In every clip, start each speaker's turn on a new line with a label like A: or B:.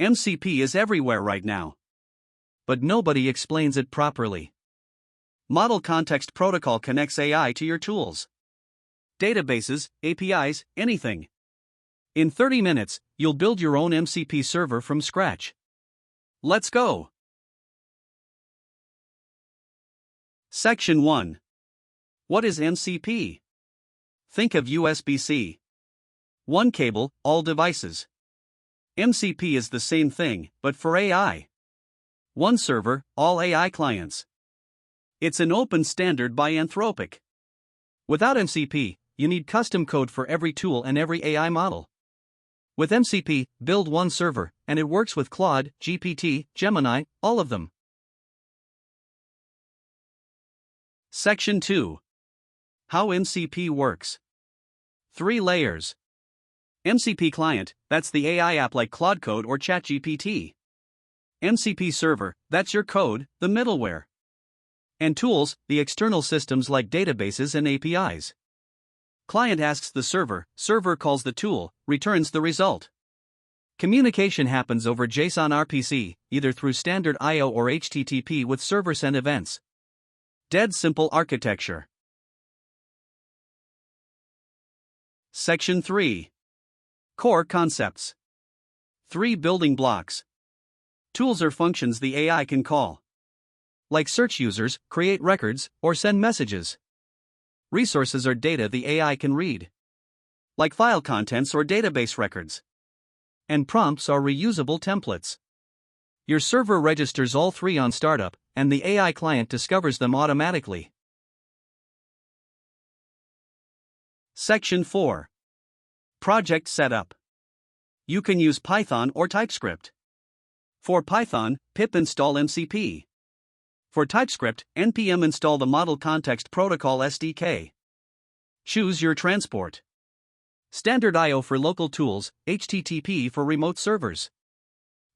A: MCP is everywhere right now. But nobody explains it properly. Model Context Protocol connects AI to your tools, databases, APIs, anything. In 30 minutes, you'll build your own MCP server from scratch. Let's go! Section 1. What is MCP? Think of USB-C. One cable, all devices. MCP is the same thing, but for AI. One server, all AI clients. It's an open standard by Anthropic. Without MCP, you need custom code for every tool and every AI model. With MCP, build one server, and it works with Claude, GPT, Gemini, all of them. Section 2. How MCP works. 3 layers. MCP Client, that's the AI app like Claude Code or ChatGPT. MCP Server, that's your code, the middleware. And tools, the external systems like databases and APIs. Client asks the server calls the tool, returns the result. Communication happens over JSON RPC, either through standard I/O or HTTP with server send events. Dead simple architecture. Section 3. Core concepts. 3 building blocks. Tools are functions the AI can call, like search users, create records, or send messages. Resources are data the AI can read, like file contents or database records. And prompts are reusable templates. Your server registers all 3 on startup, and the AI client discovers them automatically. Section 4. Project setup. You can use Python or TypeScript. For Python, pip install MCP. For TypeScript, npm install the Model Context Protocol SDK. Choose your transport. Standard I/O for local tools, HTTP for remote servers.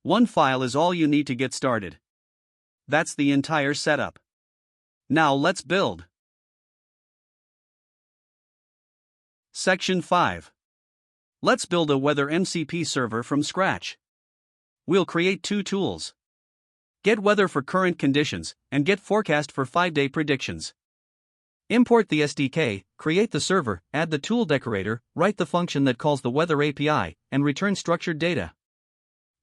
A: One file is all you need to get started. That's the entire setup. Now let's build. Section 5. Let's build a weather MCP server from scratch. We'll create 2 tools. Get weather for current conditions, and get forecast for 5-day predictions. Import the SDK, create the server, add the tool decorator, write the function that calls the weather API, and return structured data.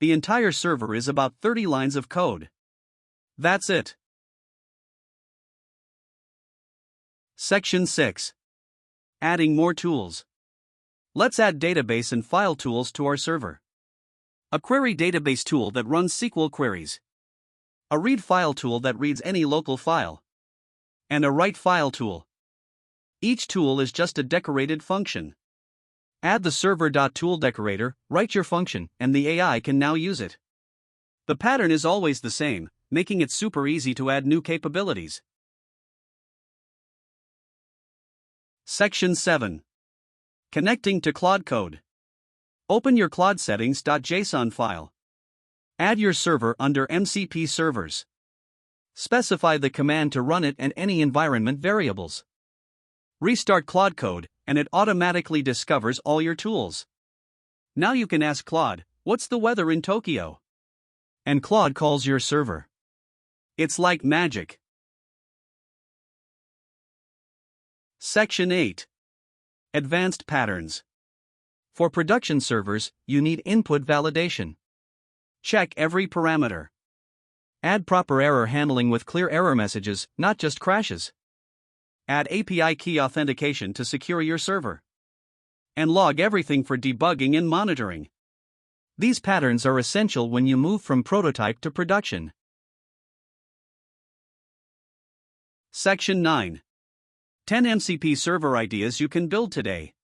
A: The entire server is about 30 lines of code. That's it. Section 6. Adding more tools. Let's add database and file tools to our server. A query database tool that runs SQL queries. A read file tool that reads any local file. And a write file tool. Each tool is just a decorated function. Add the server.tool decorator, write your function, and the AI can now use it. The pattern is always the same, making it super easy to add new capabilities. Section 7. Connecting to Claude Code. Open your Claude settings.json file. Add your server under MCP Servers. Specify the command to run it and any environment variables. Restart Claude Code, and it automatically discovers all your tools. Now you can ask Claude, "What's the weather in Tokyo?" And Claude calls your server. It's like magic. Section 8. Advanced patterns. For production servers, you need input validation. Check every parameter. Add proper error handling with clear error messages, not just crashes. Add API key authentication to secure your server. And log everything for debugging and monitoring. These patterns are essential when you move from prototype to production. Section 9. 10 MCP server ideas you can build today.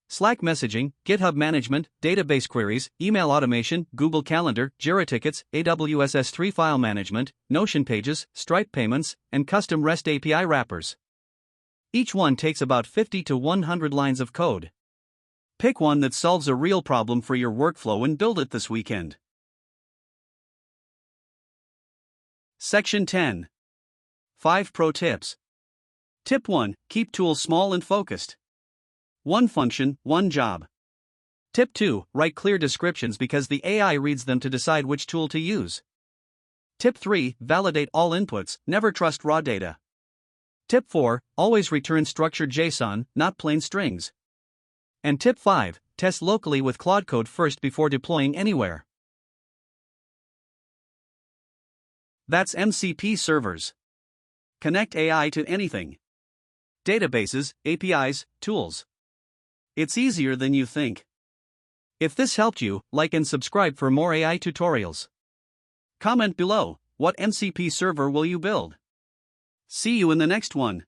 A: Slack messaging, GitHub management, database queries, email automation, Google Calendar, Jira tickets, AWS S3 file management, Notion pages, Stripe payments, and custom REST API wrappers. Each one takes about 50 to 100 lines of code. Pick one that solves a real problem for your workflow and build it this weekend. Section 10. 5 Pro Tips. Tip 1. Keep tools small and focused. One function, one job. Tip 2. Write clear descriptions because the AI reads them to decide which tool to use. Tip 3. Validate all inputs, never trust raw data. Tip 4. Always return structured JSON, not plain strings. And Tip 5. Test locally with Claude Code first before deploying anywhere. That's MCP Servers. Connect AI to anything. Databases, APIs, tools. It's easier than you think. If this helped you, like and subscribe for more AI tutorials. Comment below, what MCP server will you build? See you in the next one.